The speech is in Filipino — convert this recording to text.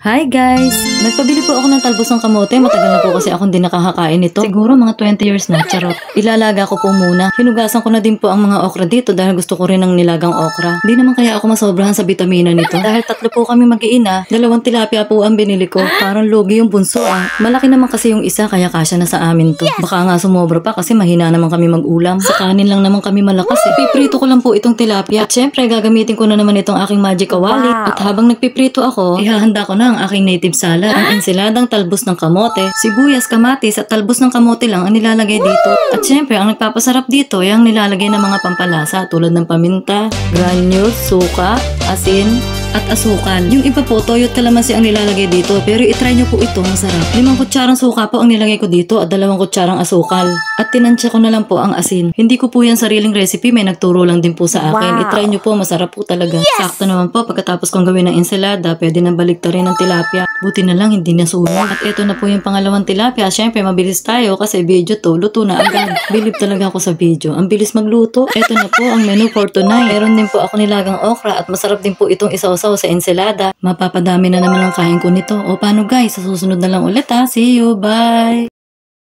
Hi guys! Nagpabili po ako ng talbos ng kamote. Matagal na po kasi akong di nakakakain nito. Siguro mga 20 years na. Charot. Ilalaga ko po muna. Hinugasan ko na din po ang mga okra dito dahil gusto ko rin ng nilagang okra. Di naman kaya ako masobrahan sa bitamina nito. Dahil 3 po kami mag-iina, 2 tilapia po ang binili ko. Parang lugi yung bunso ah. Malaki naman kasi yung isa kaya kasya na sa amin to. Baka nga sumobra pa kasi mahina naman kami mag-ulam. Sa kanin lang naman kami malakas eh. Piprito ko lang po itong tilapia. At syempre gagamitin ko na naman itong aking magic kawali. At habang nagpiprito ako, ihahanda ko na ang aking native salad, ang ensiladang talbos ng kamote, sibuyas, kamatis at talbos ng kamote lang ang nilalagay dito. At syempre, ang nagpapasarap dito ay ang nilalagay ng mga pampalasa tulad ng paminta, granules, suka, asin, at asukal. Yung iba po, toyo at kalamansi ang nilalagay dito, pero itry nyo po ito, masarap. 5 kutsarang suka po ang nilagay ko dito at 2 kutsarang asukal. At tinansya ko na lang po ang asin. Hindi ko po yan sariling recipe, may nagturo lang din po sa akin. Itry nyo po, masarap po talaga. Sakto naman po, pagkatapos kong gawin ng ensalada, pwede na baliktarin ng tilapia. Buti na lang, hindi nasunog. At ito na po yung pangalawang tilapia. Siyempre, mabilis tayo kasi video to, luto na agad. Bilib talaga ako sa video. Ang bilis magluto. Ito na po ang menu for tonight. Meron din po ako nilagang okra at masarap din po itong isaw-saw sa ensalada. Mapapadami na naman ang kain ko nito. O paano guys, sa susunod na lang ulit ha. See you, bye!